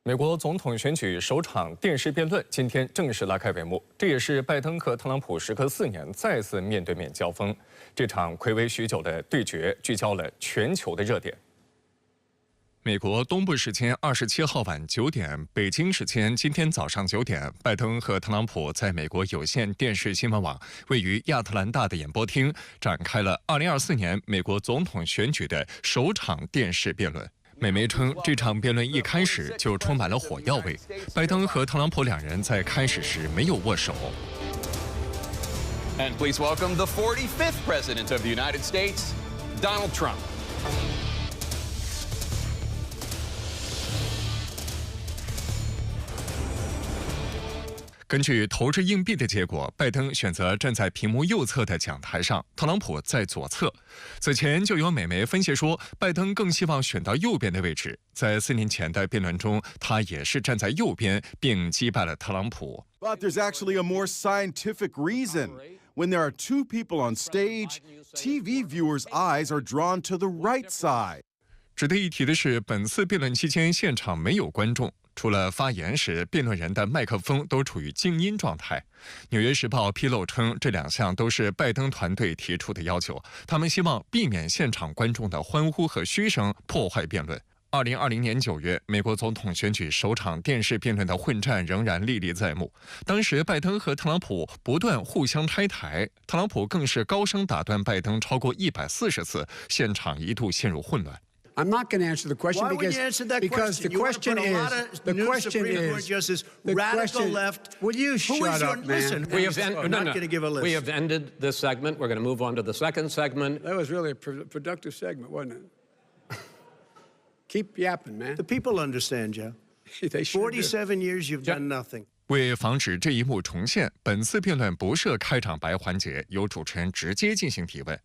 美国总统选举首场电视辩论今天正式拉开帷幕，这也是拜登和特朗普时隔4年再次面对面交锋。这场睽违许久的对决聚焦了全球的热点。美国东部时间27号晚9点，北京时间今天早上9点，拜登和特朗普在美国有线电视新闻网位于亚特兰大的演播厅展开了2024年美国总统选举的首场电视辩论。美媒称，这场辩论一开始就充满了火药味。拜登和特朗普两人在开始时没有握手。And please welcome the 45th President of the United States, Donald Trump. 根据投掷硬币的结果，拜登选择站在屏幕右侧的讲台上，特朗普在左侧。此前就有美媒分析说，拜登更希望选到右边的位置。在4年前的辩论中，他也是站在右边，并击败了特朗普。But there's actually a more scientific reason. When there are two people on stage, TV viewers' eyes are drawn to the right side. 值得一提的是，本次辩论期间现场没有观众。除了发言时，辩论人的麦克风都处于静音状态。纽约时报披露称，这2项都是拜登团队提出的要求，他们希望避免现场观众的欢呼和嘘声破坏辩论。2020年9月，美国总统选举首场电视辩论的混战仍然历历在目。当时，拜登和特朗普不断互相拆台，特朗普更是高声打断拜登超过140次，现场一度陷入混乱。I'm not going to answer the question Why would you answer that because question? the question is the question is justice, the radical question, left. Will you shut up, man? Listen, I'm not going to give a list. We have ended this segment. We're going to move on to the second segment. That was really a productive segment, wasn't it? Keep yapping, man. The people understand, Joe. They sure do. 47 years, you've done nothing. 为防止这一幕重现，本次辩论不设开场白环节，由主持人直接进行提问。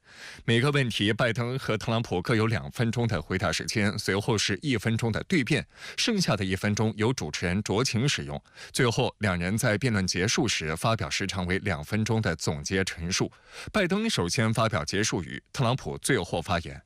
每个问题，拜登和特朗普各有2分钟的回答时间，随后是1分钟的对辩，剩下的1分钟由主持人酌情使用。最后，两人在辩论结束时发表时长为2分钟的总结陈述。拜登首先发表结束语，特朗普最后发言。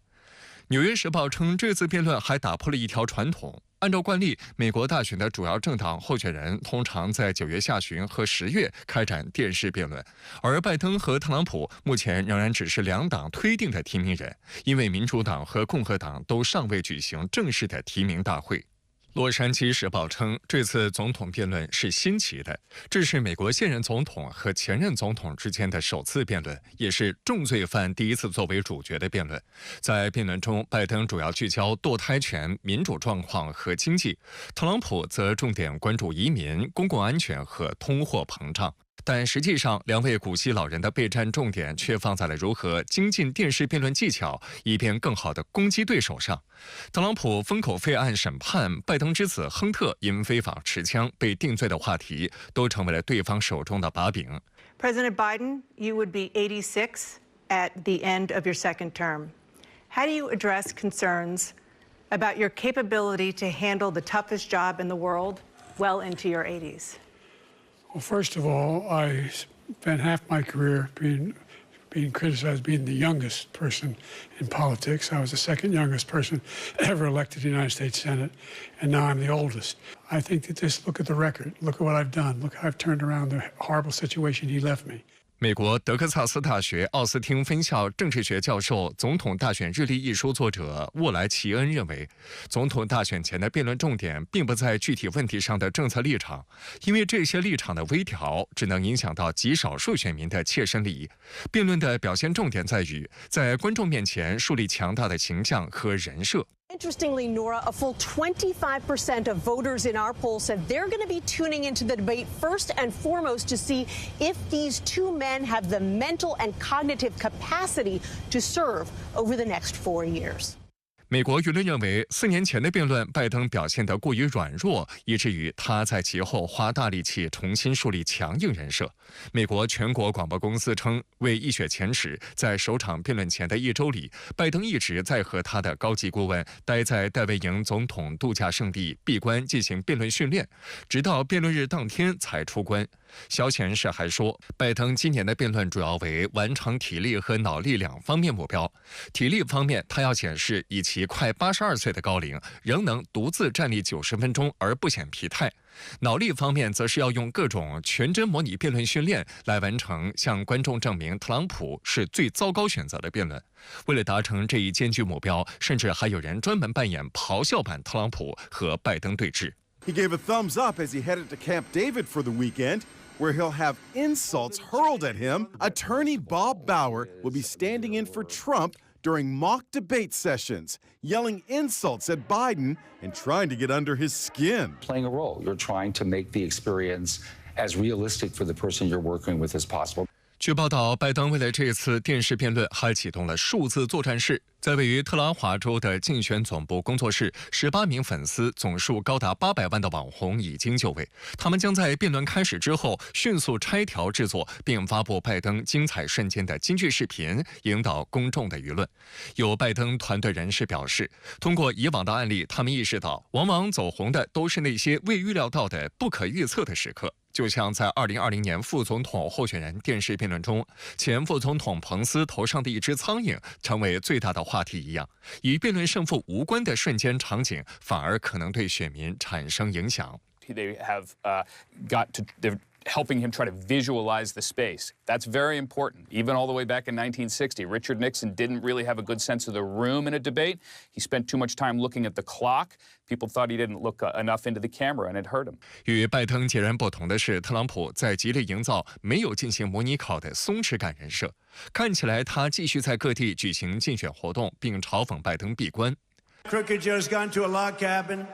纽约时报称，这次辩论还打破了一条传统。按照惯例，美国大选的主要政党候选人通常在9月下旬和10月开展电视辩论，而拜登和特朗普目前仍然只是2党推定的提名人，因为民主党和共和党都尚未举行正式的提名大会。洛杉矶时报称，这次总统辩论是新奇的，这是美国现任总统和前任总统之间的首次辩论，也是重罪犯第一次作为主角的辩论。在辩论中，拜登主要聚焦堕胎权、民主状况和经济，特朗普则重点关注移民、公共安全和通货膨胀。但实际上，2位古稀老人的备战重点却放在了如何精进电视辩论技巧，以便更好地攻击对手上。特朗普封口费案审判、拜登之子亨特因非法持枪被定罪的话题，都成为了对方手中的把柄。President Biden, you would be 86 at the end of your second term. How do you address concerns about your capability to handle the toughest job in the world well into your 80s? Well, first of all, I spent half my career being criticized as being the youngest person in politics. I was the second youngest person ever elected to the United States Senate, and now I'm the oldest. I think that just look at the record. Look at what I've done. Look how I've turned around the horrible situation he left me. 美国德克萨斯大学奥斯汀分校政治学教授、总统大选日历一书作者沃莱奇恩认为，总统大选前的辩论重点并不在具体问题上的政策立场，因为这些立场的微调只能影响到极少数选民的切身利益。辩论的表现重点在于在观众面前树立强大的形象和人设。Interestingly, Nora, a full 25% of voters in our poll said they're going to be tuning into the debate first and foremost to see if these two men have the mental and cognitive capacity to serve over the next 4 years. 美国舆论认为，4年前的辩论，拜登表现得过于软弱，以至于他在其后花大力气重新树立强硬人设。美国全国广播公司称，为一雪前耻，在首场辩论前的1周里，拜登一直在和他的高级顾问待在戴维营总统度假胜地闭关进行辩论训练，直到辩论日当天才出关。消息人士还说，拜登今年的辩论主要为完成体力和脑力两方面目标。体力方面，他要显示以其快82岁的高龄，仍能独自站立90分钟而不显疲态。脑力方面，则是要用各种全真模拟辩论训练来完成向观众证明特朗普是最糟糕选择的辩论。为了达成这一艰巨目标，甚至还有人专门扮演咆哮版特朗普和拜登对峙。He gave a thumbs up as he headed to Camp David for the weekend, where he'll have insults hurled at him. Attorney Bob Bauer will be standing in for Trump during mock debate sessions, yelling insults at Biden and trying to get under his skin. Playing a role. You're trying to make the experience as realistic for the person you're working with as possible. 据报道，拜登为了这次电视辩论，还启动了数字作战室。在位于特拉华州的竞选总部工作室，18名粉丝、总数高达800万的网红已经就位。他们将在辩论开始之后迅速拆条制作，并发布拜登精彩瞬间的金句视频，引导公众的舆论。有拜登团队人士表示，通过以往的案例，他们意识到，往往走红的都是那些未预料到的、不可预测的时刻。就像在2020年副总统候选人电视辩论中，前副总统彭斯头上的一只苍蝇成为最大的话题一样，与辩论胜负无关的瞬间场景，反而可能对选民产生影响。They have they're helping him try to visualize the space. That's very important. Even all the way back in 1960, Richard Nixon didn't really have a good sense of the room in a debate. He spent too much time looking at the clock. People thought he didn't look enough into the camera, and it hurt him. 与拜登截然不同的是，特朗普在极力营造没有进行模拟考的松弛感人设。看起来他继续在各地举行竞选活动，并嘲讽拜登闭关。Crooked Joe's gone to a log cabin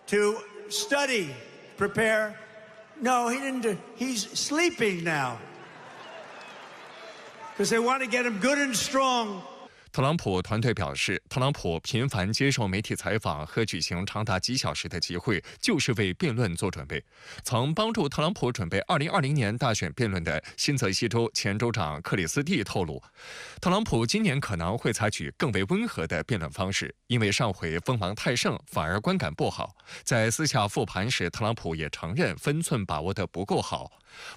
to study, prepare. No, he didn't. He's sleeping now because they want to get him good and strong. 特朗普团队表示，特朗普频繁接受媒体采访和举行长达几小时的集会，就是为辩论做准备。曾帮助特朗普准备2020年大选辩论的新泽西州前州长克里斯蒂透露，特朗普今年可能会采取更为温和的辩论方式，因为上回锋芒太盛，反而观感不好。在私下复盘时，特朗普也承认分寸把握得不够好。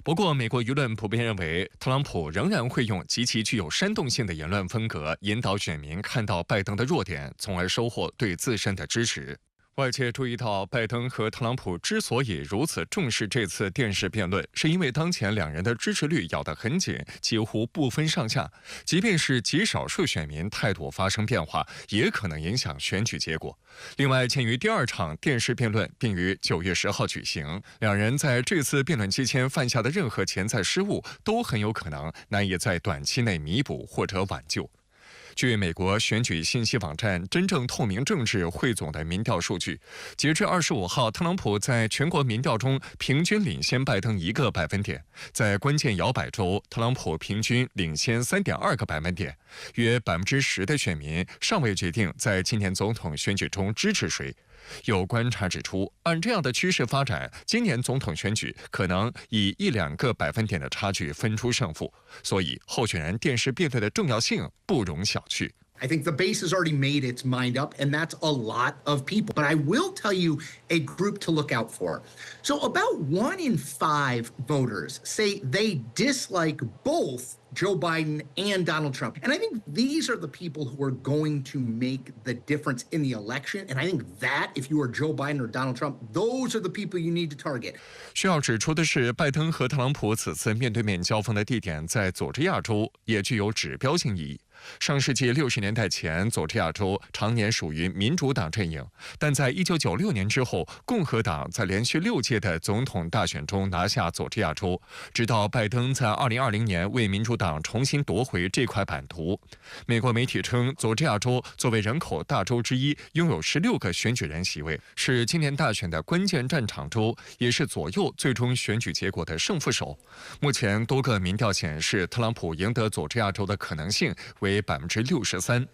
不过，美国舆论普遍认为，特朗普仍然会用极其具有煽动性的言论风格，引导选民看到拜登的弱点，从而收获对自身的支持。外界注意到，拜登和特朗普之所以如此重视这次电视辩论，是因为当前两人的支持率咬得很紧，几乎不分上下。即便是极少数选民态度发生变化，也可能影响选举结果。另外，鉴于第二场电视辩论并于9月10号举行，两人在这次辩论期间犯下的任何潜在失误，都很有可能难以在短期内弥补或者挽救。据美国选举信息网站真正透明政治汇总的民调数据，截至25号，特朗普在全国民调中平均领先拜登1个百分点，在关键摇摆州，特朗普平均领先3.2个百分点，约10%的选民尚未决定在今年总统选举中支持谁。有观察指出，按这样的趋势发展，今年总统选举可能以1-2个百分点的差距分出胜负，所以候选人电视辩论的重要性不容小觑。I think the base has already made its mind up, and that's a lot of people. But I will tell you a group to look out for. So about 1 in 5 voters say they dislike both Joe Biden and Donald Trump. And I think these are the people who are going to make the difference in the election. And I think that if you are Joe Biden or Donald Trump, those are the people you need to target. 需要指出的是，拜登和特朗普此次面对面交锋的地点在佐治亚州，也具有指标性意义。上世纪60年代前，佐治亚州常年属于民主党阵营，但在1996年之后，共和党在连续6届的总统大选中拿下佐治亚州，直到拜登在2020年为民主党重新夺回这块版图。美国媒体称，佐治亚州作为人口大州之一，拥有16个选举人席位，是今年大选的关键战场州，也是左右最终选举结果的胜负手。目前多个民调显示，特朗普赢得佐治亚州的可能性为63%。